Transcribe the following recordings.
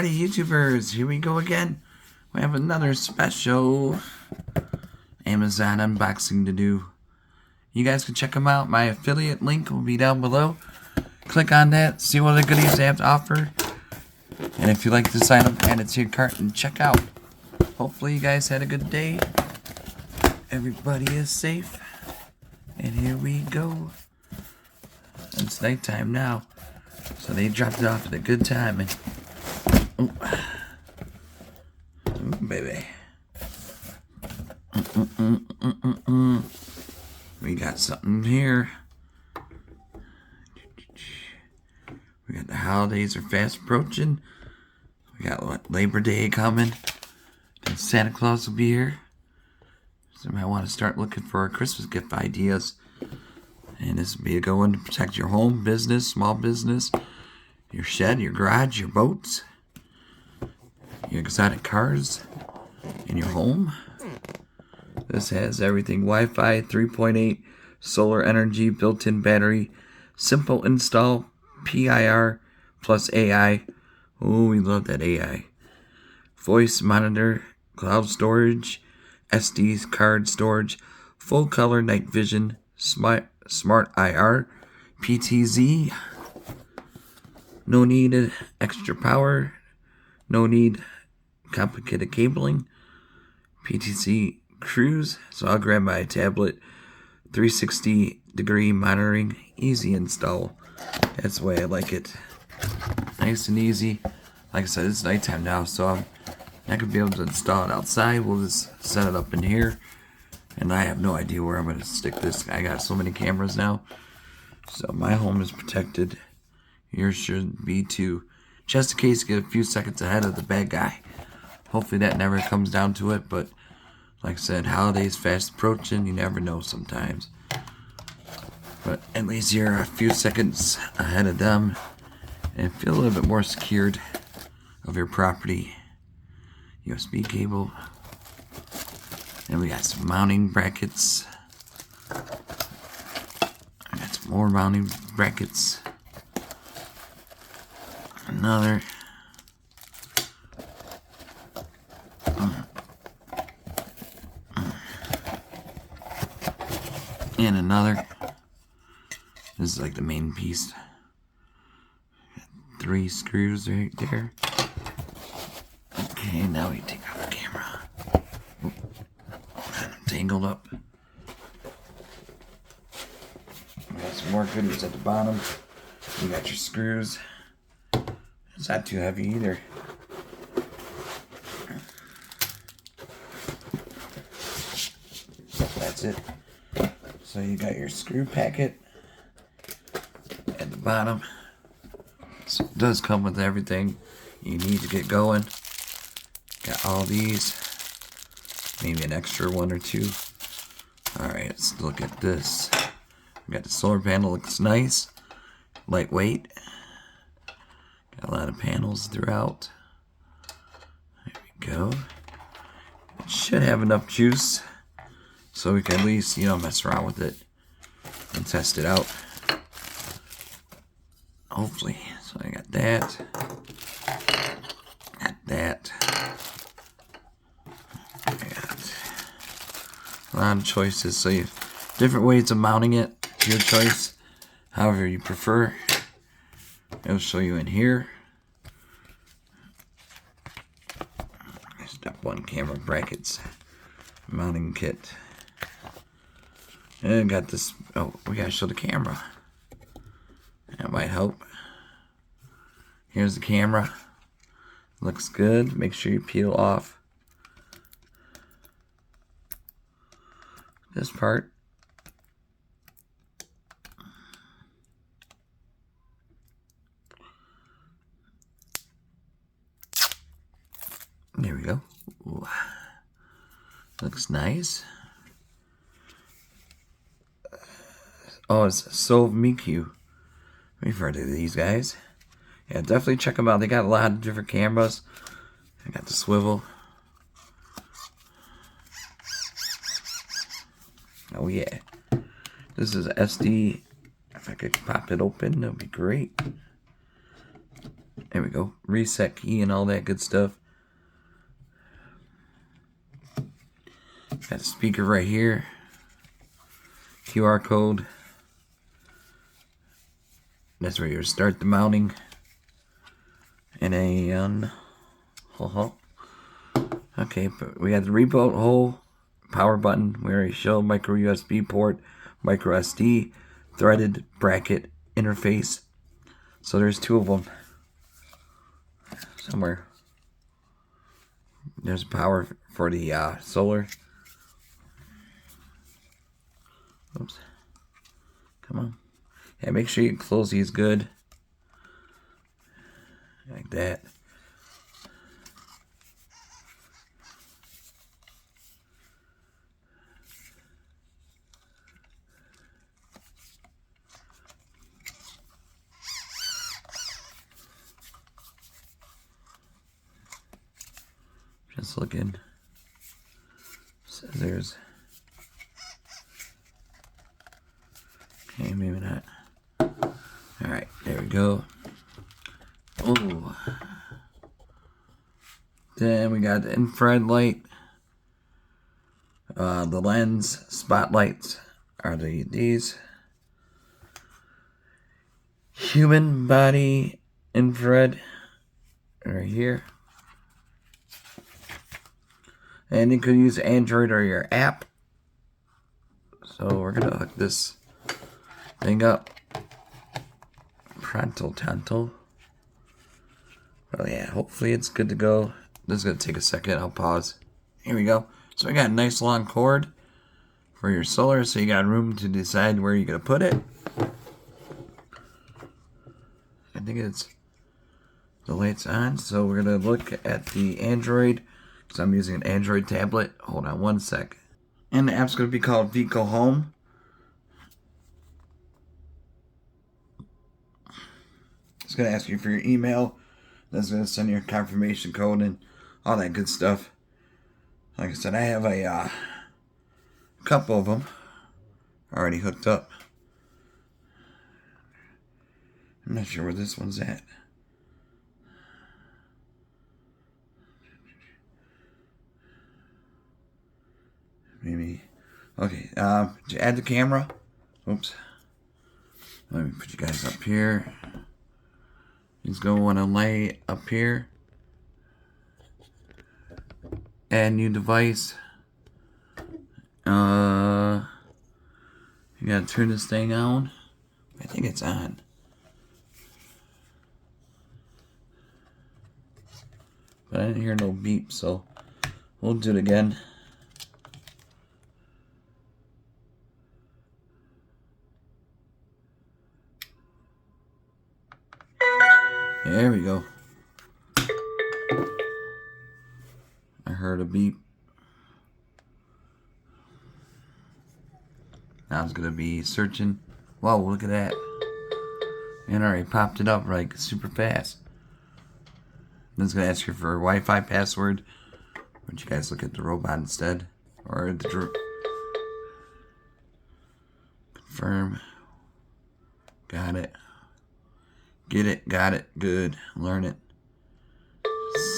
Alrighty, YouTubers, here we go again. We have another special Amazon unboxing to do. You guys can check them out. My affiliate link will be down below. Click on that, see what other goodies they have to offer. And if you'd like to sign up, add it to your cart and check out. Hopefully you guys had a good day. Everybody is safe. And here we go. It's nighttime now. So they dropped it off at a good time. And ooh, baby. We got something here. We got the holidays are fast approaching. We got what, Labor Day coming. Then Santa Claus will be here. So you might want to start looking for Christmas gift ideas. And this will be a good one to protect your home, business, small business, your shed, your garage, your boats, your exotic cars, and your home. This has everything: Wi-Fi, 3.8, solar energy, built-in battery, simple install, PIR plus AI. Oh, we love that AI. Voice monitor, cloud storage, SD card storage, full color night vision, smart IR, PTZ. No need extra power. No need complicated cabling. PTZ cruise. So I'll grab my tablet. 360-degree monitoring. Easy install. That's the way I like it. Nice and easy. Like I said, it's nighttime now, so I'm not going to be able to install it outside. We'll just set it up in here. And I have no idea where I'm going to stick this. I got so many cameras now. So my home is protected. Yours should be too. Just in case you get a few seconds ahead of the bad guy. Hopefully that never comes down to it. But like I said, holidays fast approaching. You never know sometimes. But at least you're a few seconds ahead of them. And feel a little bit more secured of your property. USB cable. And we got some mounting brackets. I got some more mounting brackets. Another. And another. This is like the main piece. 3 screws right there. Okay, now we take out the camera. Tangled up. We got some more goodies at the bottom. You got your screws. It's not too heavy either. That's it. So you got your screw packet at the bottom. So it does come with everything you need to get going. Got all these. Maybe an extra one or two. Alright, let's look at this. We got the solar panel, looks nice. Lightweight. Got a lot of panels throughout. There we go. It should have enough juice so we can at least, mess around with it and test it out. Hopefully. So I got that. Got that. I got a lot of choices. So you have different ways of mounting it. Your choice. However you prefer. It'll show you in here. Step 1 camera brackets. Mounting kit. And got this. Oh, we gotta show the camera. That might help. Here's the camera. Looks good. Make sure you peel off this part. There we go. Ooh. Looks nice. Oh, it's SOVMIKU. We've heard of these guys. Yeah, definitely check them out. They got a lot of different cameras. I got the swivel. Oh yeah. This is SD. If I could pop it open, that would be great. There we go. go. Reset key and all that good stuff. Got a speaker right here. QR code. That's where you start the mounting. And a okay, but we got the reboot hole, power button, we already showed, micro USB port, micro SD, threaded bracket interface. So there's two of them somewhere. There's power for the solar. Oops. Come on. Yeah, make sure you close these good. Like that. Just looking. So there's. Okay, maybe not. Alright, there we go. Oh. Then we got the infrared light. The lens spotlights are these. Human body infrared right here. And you could use Android or your app. So we're gonna hook this thing up. Pronto tanto. Well, yeah, hopefully it's good to go. This is gonna take a second. I'll pause. Here we go. So we got a nice long cord for your solar, so you got room to decide where you're gonna put it. I think it's the light's on, so we're gonna look at the Android, because I'm using an Android tablet. Hold on one sec. And the app's gonna be called Vicohome. It's gonna ask you for your email. That's gonna send you a confirmation code and all that good stuff. Like I said, I have a couple of them already hooked up. I'm not sure where this one's at. Maybe. Okay, to add the camera. Oops. Let me put you guys up here. He's going to want to lay up here. Add new device. You gotta turn this thing on. I think it's on. But I didn't hear no beep, so we'll do it again. There we go. I heard a beep. Now it's gonna be searching. Whoa, look at that. And already popped it up like super fast. Then it's gonna ask you for a Wi-Fi password. Would you guys look at the robot instead? Or the confirm. Got it. Get it, got it, good. Learn it.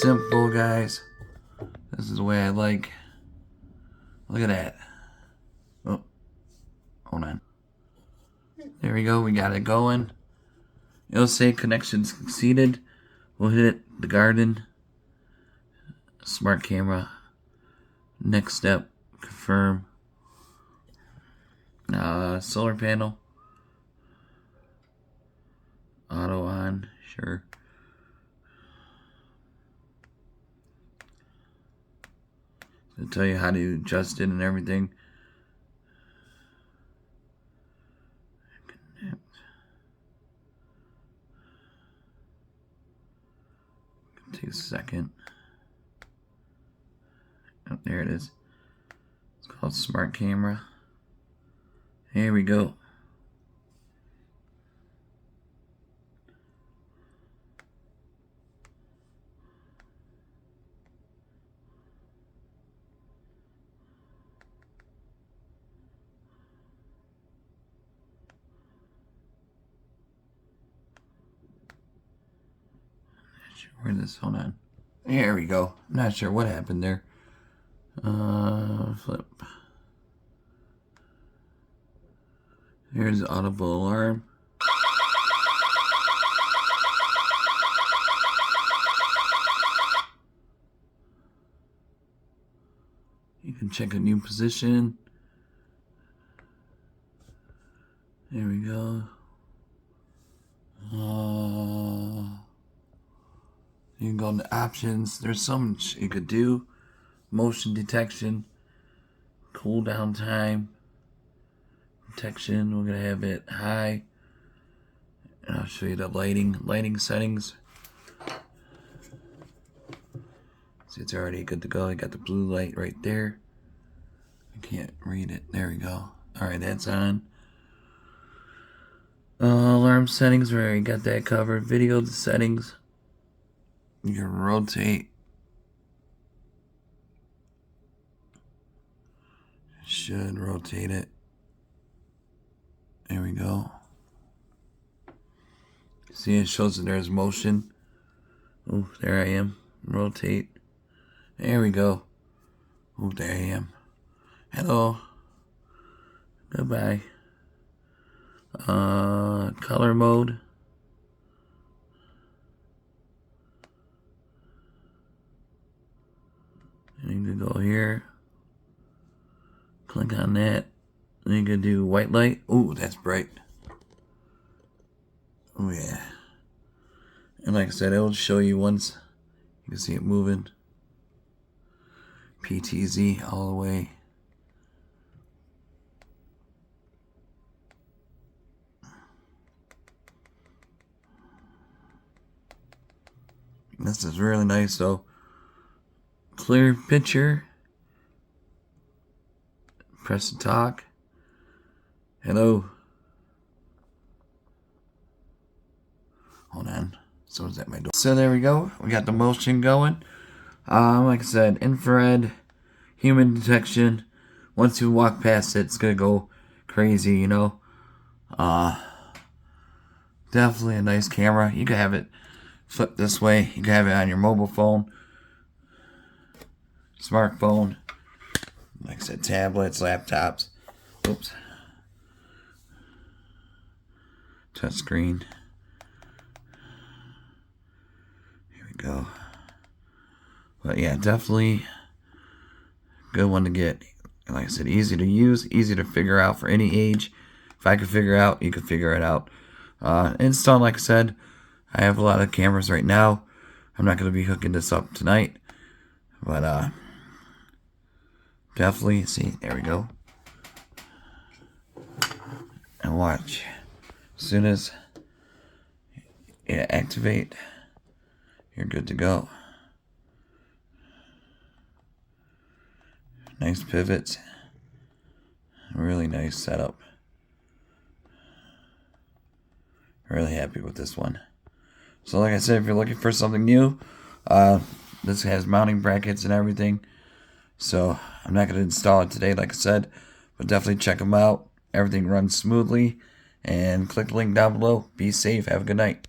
Simple, guys. This is the way I like. Look at that. Oh, hold on. There we go, we got it going. It'll say connection succeeded. We'll hit the garden. Smart camera. Next step, confirm. Solar panel. Auto on, sure. It'll tell you how to adjust it and everything. Connect. Take a second. Oh, there it is. It's called Smart Camera. Here we go. Where this? Hold on. There we go. I'm not sure what happened there. Flip. Here's the audible alarm. You can check a new position. There we go. You can go into options. There's so much you could do. Motion detection, cool down time, protection. We're gonna have it high, and I'll show you the lighting settings. See, it's already good to go. I got the blue light right there. I can't read it. There we go. All right, that's on. Alarm settings, we already got that covered. Video settings. You can rotate. Should rotate it. There we go. See, it shows that there's motion. Oh, there I am. Rotate. There we go. Oh, there I am. Hello. Goodbye. Color mode. You can go here. Click on that. Then you can do white light. Ooh, that's bright. Oh yeah. And like I said, it'll show you once you can see it moving. PTZ all the way. This is really nice though. Clear picture. Press to talk. Hello. Hold on. Someone's at my door. So there we go. We got the motion going. Like I said, infrared, human detection. Once you walk past it, it's gonna go crazy, you know. Definitely a nice camera. You can have it flip this way. You can have it on your mobile phone, smartphone. Like I said, tablets, laptops. Oops. Touch screen. Here we go. But yeah, definitely a good one to get. Like I said, easy to use, easy to figure out for any age. If I could figure it out, you could figure it out. Install, like I said, I have a lot of cameras right now. I'm not going to be hooking this up tonight. But definitely, see, there we go. And watch. As soon as you activate, you're good to go. Nice pivots. Really nice setup. Really happy with this one. So like I said, if you're looking for something new, this has mounting brackets and everything. So I'm not going to install it today, like I said, but definitely check them out. Everything runs smoothly. And click the link down below. Be safe. Have a good night.